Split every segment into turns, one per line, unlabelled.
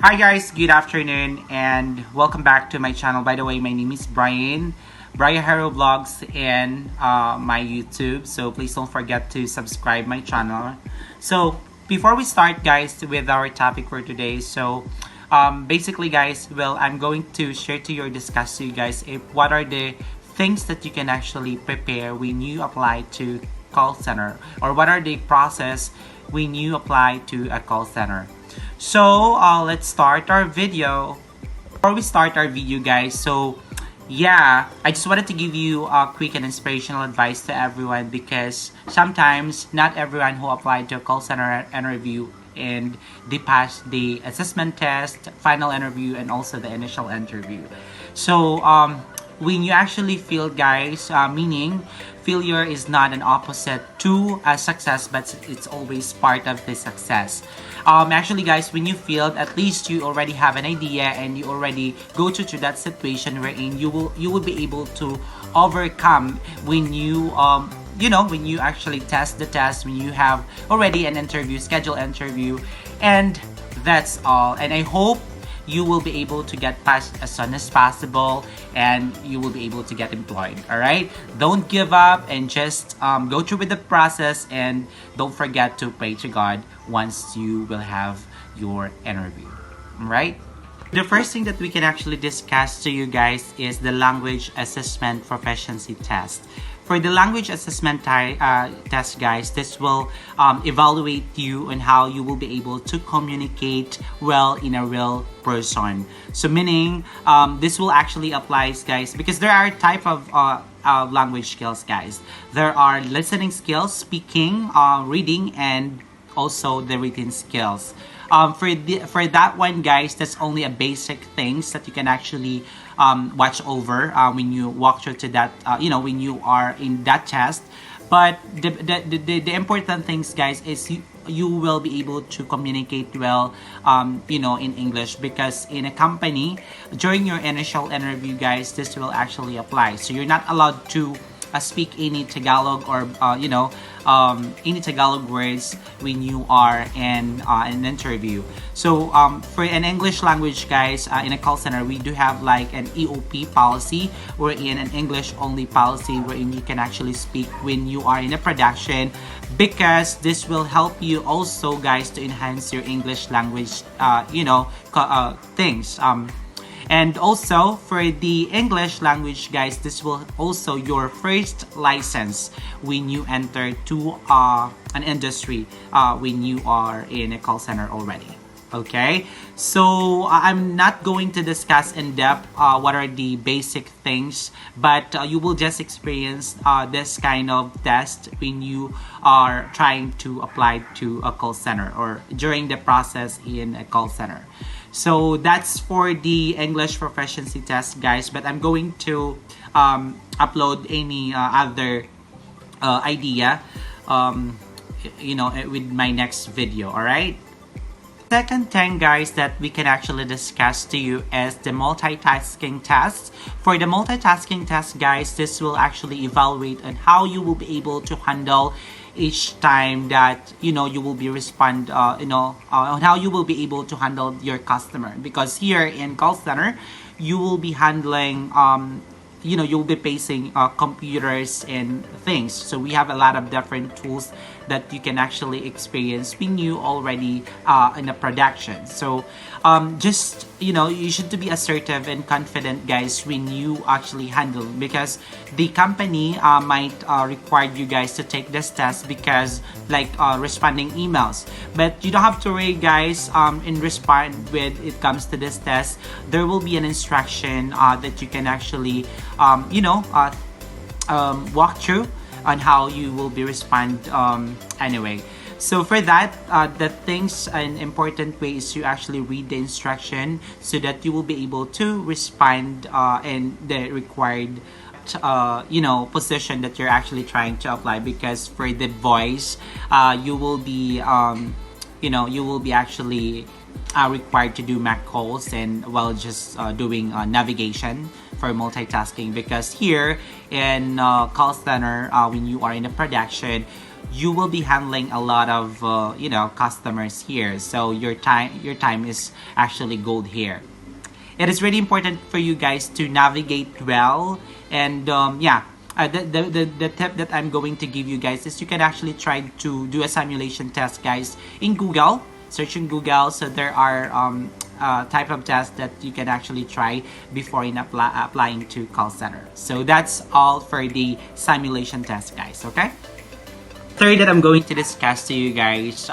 Hi guys, good afternoon and welcome back to my channel. By the way, my name is Bryahero Vlogs and my YouTube. So please don't forget to subscribe my channel. So before we start guys with our topic for today, basically guys, I'm going to share to you or discuss to you guys what are the things that you can actually prepare when you apply to call center, or what are the process when you apply to a call center. So let's start our video. Before we start our video guys, I just wanted to give you a quick and inspirational advice to everyone, because sometimes not everyone who applied to a call center interview and they pass the assessment test, final interview, and also the initial interview. When you actually fail guys, meaning failure is not an opposite to a success, but it's always part of the success. Actually guys, when you failed, at least you already have an idea and you already go through that situation wherein you will be able to overcome when you when you actually test the test, when you have already an interview, scheduled interview. And that's all, and I hope you will be able to get past as soon as possible and you will be able to get employed. All right, don't give up and just go through with the process, and don't forget to pray to God once you will have your interview. All right, the first thing that we can actually discuss to you guys is the language assessment proficiency test. For the language assessment test guys, this will evaluate you on how you will be able to communicate well in a real person. So meaning this will actually apply guys, because there are type of language skills guys. There are listening skills, speaking, reading, and also the written skills. For that one guys, that's only a basic things that you can actually watch over when you walk through to that when you are in that test. But the important things guys is you will be able to communicate well in English, because in a company during your initial interview guys, this will actually apply. So you're not allowed to speak any Tagalog or any Tagalog words when you are in an interview. So for an English language guys, in a call center we do have like an EOP policy, or in an English only policy wherein you can actually speak when you are in a production, because this will help you also guys to enhance your English language things. And also for the English language guys, this will also your first license when you enter to an industry when you are in a call center already. Okay, so I'm not going to discuss in depth what are the basic things, but you will just experience this kind of test when you are trying to apply to a call center or during the process in a call center. So that's for the English proficiency test guys, but I'm going to upload any other idea with my next video. All right, second thing guys that we can actually discuss to you is the multitasking test. For the multitasking test guys, this will actually evaluate on how you will be able to handle each time that you will be respond on how you will be able to handle your customer, because here in call center you will be handling you'll be facing computers and things. So we have a lot of different tools that you can actually experience when you already in a production. So just you should to be assertive and confident guys when you actually handle, because the company might require you guys to take this test, because like responding emails. But you don't have to worry guys, in respond with it comes to this test, there will be an instruction that you can actually walk through on how you will be respond anyway. So for that, the things an important way is to actually read the instruction so that you will be able to respond in the required position that you're actually trying to apply. Because for the voice, you will be actually required to do Mac calls and while just doing navigation for multitasking, because here in call center when you are in a production you will be handling a lot of customers here. So your time is actually gold here. It is really important for you guys to navigate well. And the tip that I'm going to give you guys is you can actually try to do a simulation test, guys, in Google. Search in Google. So there are type of tests that you can actually try before in applying to call center. So that's all for the simulation test, guys. Okay. Third that I'm going to discuss to you guys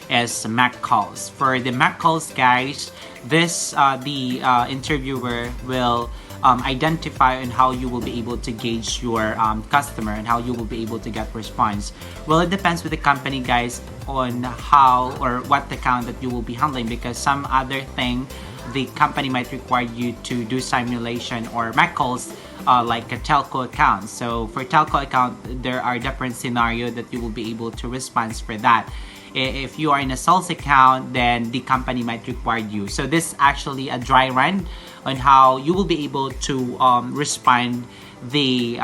is Mac calls. For the Mac calls, guys, this the interviewer will identify on how you will be able to gauge your customer and how you will be able to get response. Well, it depends with the company, guys, on how or what account that you will be handling, because some other thing the company might require you to do simulation or Mac calls like a telco account. So for telco account, there are different scenarios that you will be able to respond for that. If you are in a sales account, then the company might require you. So this is actually a dry run on how you will be able to respond the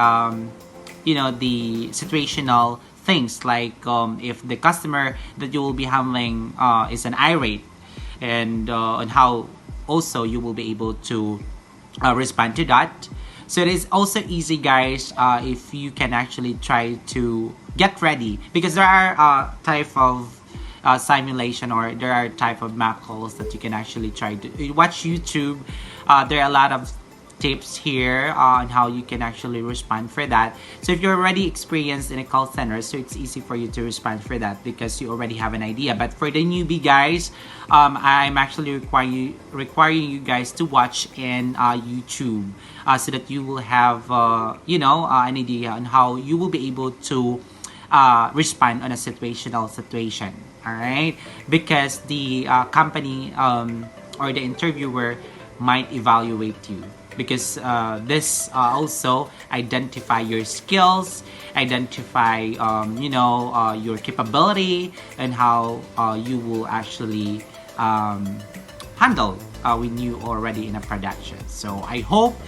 the situational things, like if the customer that you will be handling is an irate, and on how also you will be able to respond to that. So it is also easy, guys, if you can actually try to get ready, because there are type of simulation, or there are type of Mac calls that you can actually try to watch YouTube. There are a lot of tips here on how you can actually respond for that. So if you're already experienced in a call center, so it's easy for you to respond for that because you already have an idea. But for the newbie, guys, I'm actually requiring you guys to watch in YouTube, so that you will have an idea on how you will be able to respond on a situational situation. All right, because the company or the interviewer might evaluate you, because this also identify your skills, identify your capability, and how you will actually handle when you already in a production. So I hope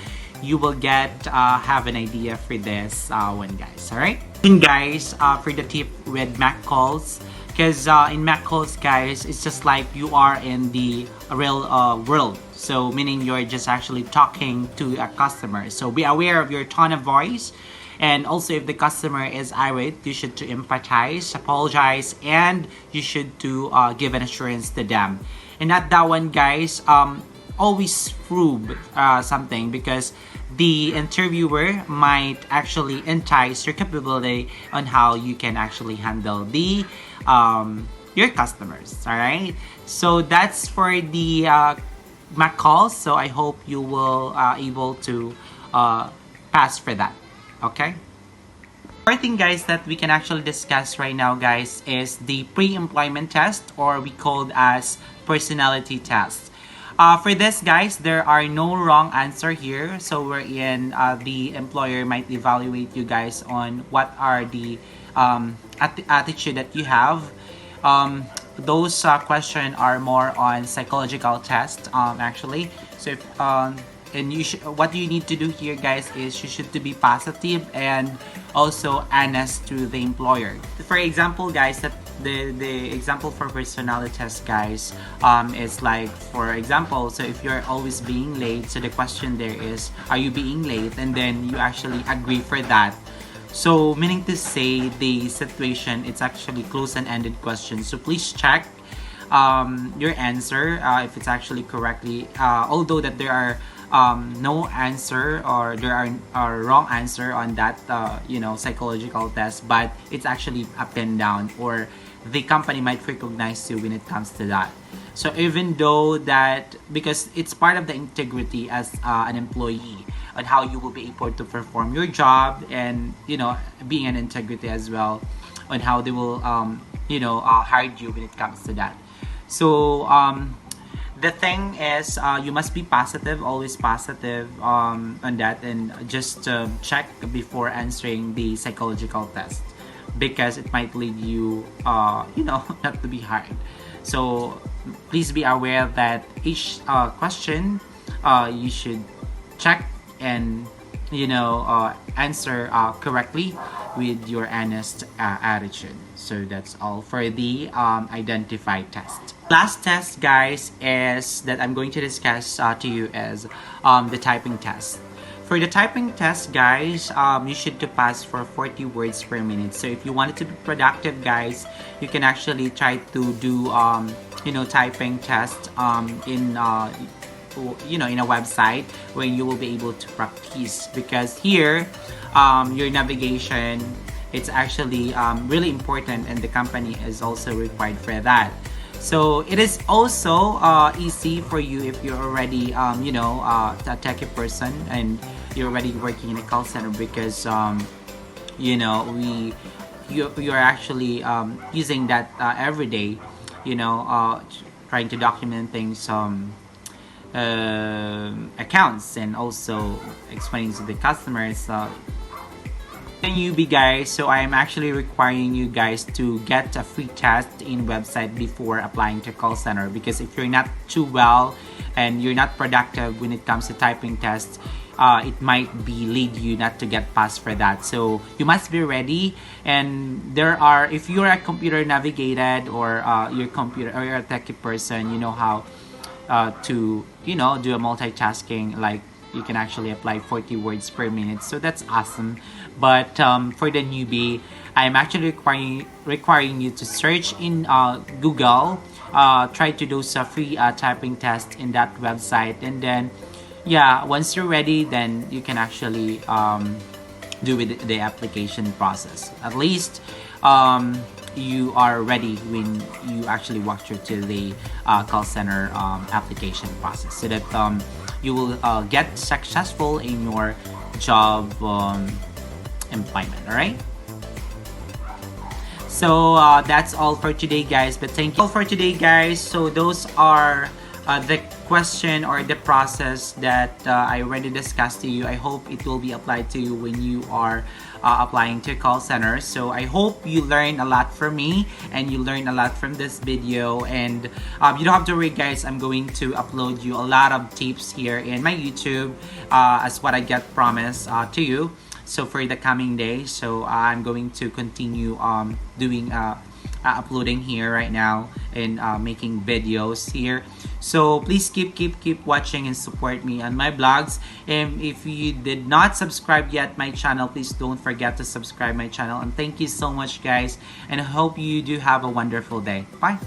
you will get have an idea for this one, guys. All right, and guys, for the tip with Mac calls, because in Mac calls, guys, it's just like you are in the real world. So meaning you're just actually talking to a customer. So be aware of your tone of voice. And also, if the customer is irate, you should to empathize, apologize, and you should to give an assurance to them. And not that one, guys, always prove something, because the interviewer might actually entice your capability on how you can actually handle the your customers. All right, so that's for the Mac calls. So I hope you will able to pass for that. Okay. Fourth thing, guys, that we can actually discuss right now, guys, is the pre-employment test, or we called as personality test. For this, guys, there are no wrong answer here. So we're in the employer might evaluate you guys on what are the attitude that you have. Those questions are more on psychological test, actually. So if and you should, what you need to do here, guys, is you should to be positive and also honest to the employer. For example, guys, that the example for personality test, guys, is like, for example, so if you're always being late, so the question there is, are you being late? And then you actually agree for that. So meaning to say, the situation, it's actually close and ended question. So please check your answer if it's actually correctly, although that there are no answer, or there are wrong answer on that psychological test, but it's actually up and down, or the company might recognize you when it comes to that. So even though that, because it's part of the integrity as an employee, on how you will be able to perform your job, and being an integrity as well, on how they will hire you when it comes to that. So the thing is, you must be positive, always positive on that, and just check before answering the psychological test, because it might lead you not to be hired. So please be aware that each question you should check and answer correctly, with your honest attitude. So that's all for the identify test. Last test, guys, is that I'm going to discuss to you is the typing test. For the typing test, guys, you should to pass for 40 words per minute. So if you want it to be productive, guys, you can actually try to do typing test in in a website where you will be able to practice, because here your navigation, it's actually really important, and the company is also required for that. So it is also easy for you if you're already a techie person and you're already working in a call center, because you're actually using that every day, trying to document things, accounts, and also explaining to the customers. Newbie, guys, so I am actually requiring you guys to get a free test in website before applying to call center, because if you're not too well and you're not productive when it comes to typing tests, it might be lead you not to get passed for that. So you must be ready. And if you're a computer navigated, or you're a techie person, you know how to do a multitasking, like you can actually apply 40 words per minute. So that's awesome. But for the newbie, I'm actually requiring you to search in Google, try to do some free typing test in that website, and then once you're ready, then you can actually do with the application process. At least you are ready when you actually walk through to the call center application process, so that you will get successful in your job employment. All right, so that's all for today, guys, but thank you all for today, guys. So those are the question or the process that I already discussed to you. I hope it will be applied to you when you are applying to call center. So I hope you learn a lot from me and you learn a lot from this video. And you don't have to worry, guys. I'm going to upload you a lot of tips here in my YouTube as what I get promised to you. So for the coming days, so I'm going to continue doing uploading here right now and making videos here. So please keep watching and support me on my vlogs. And if you did not subscribe yet my channel, please don't forget to subscribe my channel. And thank you so much, guys, and I hope you do have a wonderful day. Bye.